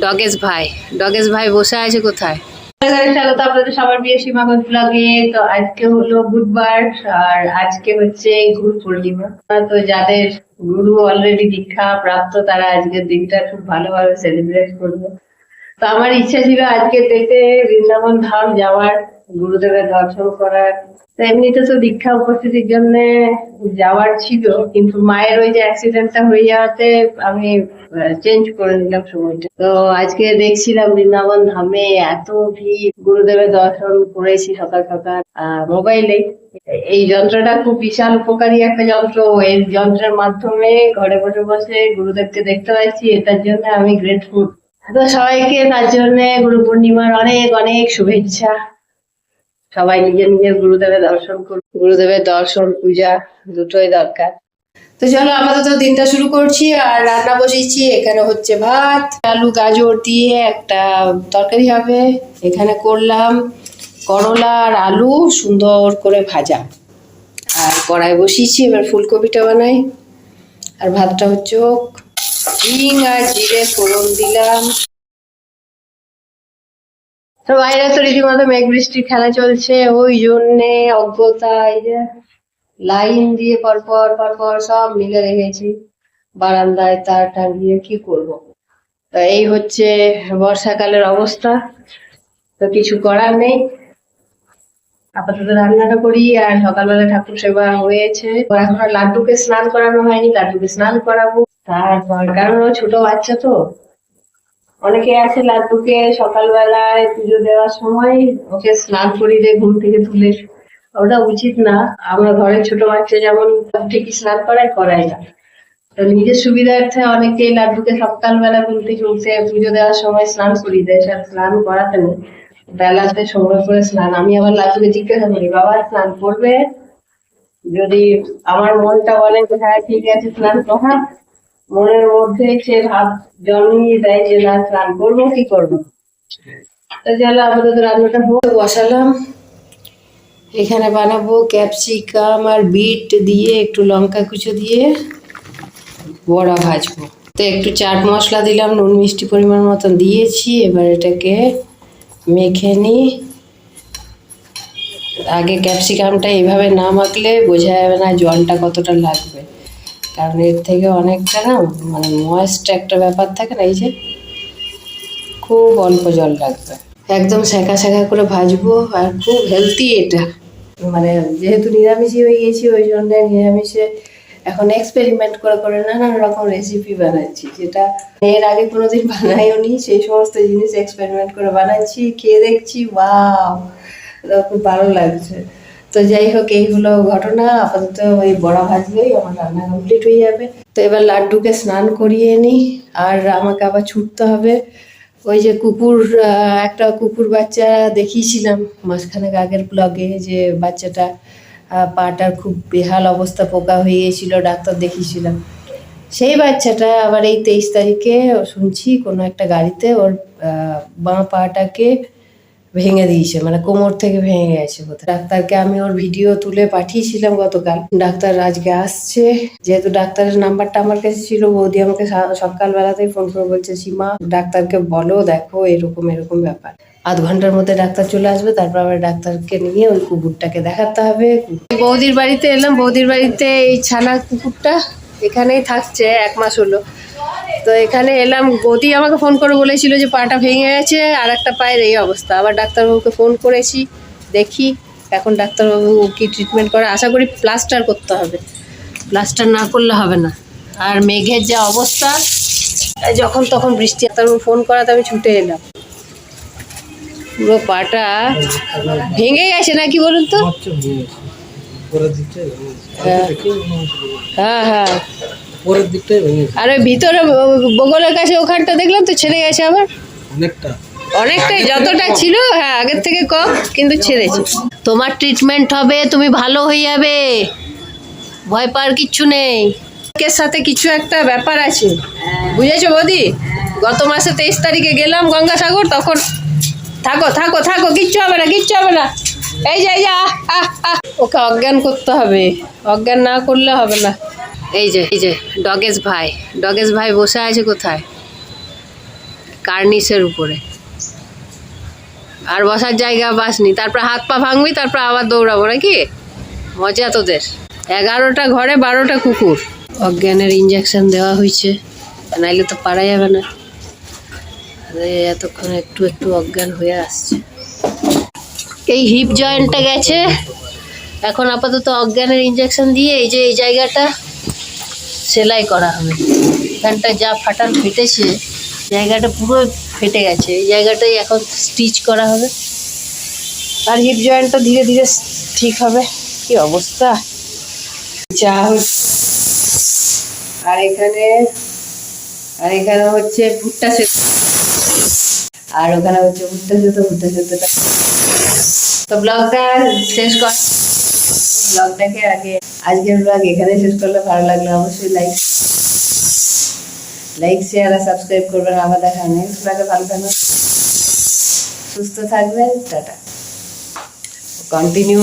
ডগেশ ভাই বসে আছে কোথায়? স্বাগত আপনাদের সবার প্রিয় সীমাগত ব্লগে। তো আজকে হলো বুধবার আর আজকে হচ্ছে গুরু পূর্ণিমা। তো যাদের গুরু অলরেডি দীক্ষা প্রাপ্ত তারা আজকের দিনটা খুব ভালোভাবে সেলিব্রেট করবে। তো আমার ইচ্ছা ছিল আজকে থেকে বৃন্দাবন ধাম যাওয়ার, গুরুদেবের দর্শন করার। তো এমনিতে তো দীক্ষা উপস্থিতির জন্য যাওয়ার ছিল, কিন্তু মায়ের ওই যে অ্যাক্সিডেন্টটা হয়ে যাওয়াতে আমি চেঞ্জ করে নিলাম সময়টা। তো আজকে দেখছিলাম বৃন্দাবন ধামে এত ভিড়, গুরুদেবের দর্শন করেছি সকাল সকাল মোবাইলে। এই যন্ত্রটা খুব বিশাল উপকারী একটা যন্ত্র। এই যন্ত্রের মাধ্যমে ঘরে বসে বসে গুরুদেবকে দেখতে পাচ্ছি, এটার জন্য আমি গ্রেটফুল। তো সবাইকে তার জন্য গুরু পূর্ণিমার অনেক অনেক শুভেচ্ছা। সবাই নিজের নিজের গুরুদেবের দর্শন করুন। গুরুদেবের দর্শন পূজা দুটোই দরকার। তো চলো আপাতত দিনটা শুরু করছি। আর রান্না বসিয়েছি, এখানে হচ্ছে ভাত, আলু গাজর দিয়ে একটা তরকারি হবে। এখানে করলাম করলা আর আলু সুন্দর করে ভাজা, আর কড়াই বসিয়েছি, এবার ফুলকপিটা বানাই। আর ভাতটা হচ্ছে হোক। হিং আর জিরে ফোড়ন দিলাম। তো বাইরে তো রীতিমতো মেঘ বৃষ্টির খেলা চলছে, ওই জন্যে অজ্ঞতা এই যে লাইন দিয়ে পরপর পরপর সব মিলে রেখেছি বারান্দায় তার টাঙিয়ে, কি করব। তো এই হচ্ছে বর্ষাকালের অবস্থা, তো কিছু করার নেই। আপাতত রান্নাটা করি, আর সকালবেলা ঠাকুর সেবা হয়েছে। এখন আর লাড্ডুকে স্নান করানো হয়নি, লাড্ডুকে স্নান করাবো তারপর, কারণ ও ছোট বাচ্চা তো। অনেকে আছে লাড্ডুকে সকালবেলায় পুজো দেওয়ার সময় ওকে স্নান করিয়ে দেয় ঘুম থেকে তুলে, ওটা উচিত না। আমরা ঘরের ছোট বাচ্চা যেমন ঠিকই স্নান করাই না। তো নিজের সুবিধার্থে অনেকেই লাড্ডুকে সকালবেলা ঘুম থেকে উঠে পুজো দেওয়ার সময় স্নান করিয়ে দেয়। সব স্নান করাতে নেই, বেলাতে সময় করে স্নান। আমি আবার লাড্ডুকে জিজ্ঞাসা করি, বাবা স্নান করবে? যদি আমার মনটা বলে যে হ্যাঁ ঠিক আছে স্নান করা, মনের মধ্যে সে ভাব জন্মিয়ে দেয় যে না স্নান করবো, কি করবো। তো চলো আপাতত রান্নাটা বসালাম। এখানে বানাবো ক্যাপসিকাম আর বিট দিয়ে, একটু লঙ্কা কুচো দিয়ে বড়া ভাজবো। তো একটু চাট মশলা দিলাম, নুন মিষ্টি পরিমাণ মতন দিয়েছি। এবার এটাকে মেখে নিই। আগে ক্যাপসিকামটা এইভাবে না মাখলে বোঝা যাবে না জলটা কতটা লাগবে, কারণ এর থেকে অনেকটা না মানে ময়েস্ট একটা ব্যাপার থাকে না, এই যে খুব অল্প জল লাগবে। একদম সেঁকা সেঁকা করে ভাজবো, আর খুব হেলদি এটা। মানে যেহেতু নিরামিষই হয়ে গেছি, ওই জন্য নিরামিষে এখন এক্সপেরিমেন্ট করে করে নানান রকম রেসিপি বানাচ্ছি, যেটা এর আগে কোনোদিন বানাইও নি। সেই সমস্ত জিনিস এক্সপেরিমেন্ট করে বানাচ্ছি, খেয়ে দেখছি, ওয়াও খুব ভালো লাগছে। তো যাই হোক, এই হলো ঘটনা। আপাতত ওই বড়া ভাজলেই আমার রান্না কমপ্লিট হয়ে যাবে। তো এবার লাড্ডুকে স্নান করিয়ে নিই, আর আমাকে আবার ছুটতে হবে। ওই যে একটা কুকুর বাচ্চা দেখিয়েছিলাম মাঝখানে আগের ব্লগে, যে বাচ্চাটা পাটার খুব বেহাল অবস্থা, পোকা হয়ে গিয়েছিল, ডাক্তার দেখিয়েছিলাম। সেই বাচ্চাটা আবার এই 23 তারিখে শুনছি কোনো একটা গাড়িতে ওর বাঁ পাটাকে ভেঙে দিয়েছে, মানে কোমর থেকে ভেঙে গেছে কোথায়। ডাক্তারকে আমি ওর ভিডিও তুলে পাঠিয়েছিলাম গতকাল। ডাক্তার আজকে আসছে। যেহেতু ডাক্তারের নাম্বারটা আমার কাছে ছিল, বৌদি আমাকে সকালবেলাতেই ফোন করে বলছে, সীমা ডাক্তারকে বলো, দেখো এরকম এরকম ব্যাপার। আধ ঘন্টার মধ্যে ডাক্তার চলে আসবে, তারপর আবার ডাক্তারকে নিয়ে ওই কুকুরটাকে দেখাতে হবে। বৌদির বাড়িতে এলাম। বৌদির বাড়িতে এই ছানা কুকুরটা এখানেই থাকছে, 1 মাস হলো। তো এখানে এলাম, বৌদি আমাকে ফোন করে বলেছিল যে পাটা ভেঙে গেছে, আর একটা পায়ের এই অবস্থা। আবার ডাক্তারবাবুকে ফোন করেছি, দেখি এখন ডাক্তারবাবু কি ট্রিটমেন্ট করে। আশা করি প্লাস্টার করতে হবে, প্লাস্টার না করলে হবে না। আর মেঘের যা অবস্থা, যখন তখন বৃষ্টি। ডাক্তারবাবু ফোন করাতে আমি ছুটে এলাম। পুরো পাটা ভেঙে গেছে নাকি বলুন তো? হ্যাঁ হ্যাঁ, আর ওই ভিতরে বগলের কাছে ওখানটা দেখলাম তো ছেড়ে গেছে আবার অনেকটাই, যতটা ছিল হ্যাঁ আগের থেকে কম, কিন্তু ছেড়েছে। তোমার ট্রিটমেন্ট হবে, তুমি ভালো হয়ে যাবে, ভয় পাওয়ার কিচ্ছু নেই। এর সাথে কিছু একটা ব্যাপার আছে, বুঝেছো বৌদি? গত মাসে 23 তারিখে গেলাম গঙ্গাসাগর, তখন থাকো থাকো থাকো, কিচ্ছু হবে না, কিচ্ছু হবে না। এই যে ওকে অজ্ঞান করতে হবে, অজ্ঞান না করলে হবে না। এই যে ডগেশ ভাই বসে আছে কোথায়? কার্নিসের উপরে। আর বসার জায়গা পাসনি, তারপর হাত পা ভাঙবি, তারপর আবার দৌড়াবো নাকি? মজা তোদের। 11টা ঘরে 12টা কুকুর। অজ্ঞানের ইঞ্জেকশন দেওয়া হয়েছে, নাইলে তো পারা যাবে না। এতক্ষণ একটু একটু অজ্ঞান হয়ে আসছে। এই হিপ জয়েন্টটা গেছে, এখন আপাতত অজ্ঞানের ইঞ্জেকশন দিয়ে এই যে এই জায়গাটা সেলাই করা হবে। এখানটা যা ফাটান ফেটেছে, জায়গাটা পুরো ফেটে গেছে, এই জায়গাটাই এখন স্টিচ করা হবে। আর হিপ জয়েন্টটা ধীরে ধীরে ঠিক হবে। কি অবস্থা! চা হচ্ছে, আর এখানে হচ্ছে ভুট্টা সেদ্ধ, আর ওখানে হচ্ছে ভুট্টা সেদ্ধটা। তো ব্লগটা শেষ কর, ব্লগটাকে আজকের ব্লগ এখানে শেষ করলে ভালো লাগলো অবশ্যই লাইক শেয়ার আর সাবস্ক্রাইব করবেন। আবার দেখা নেক্সট ব্লগে। ভালো থাকবেন, সুস্থ থাকবেন, টাটা। কন্টিনিউ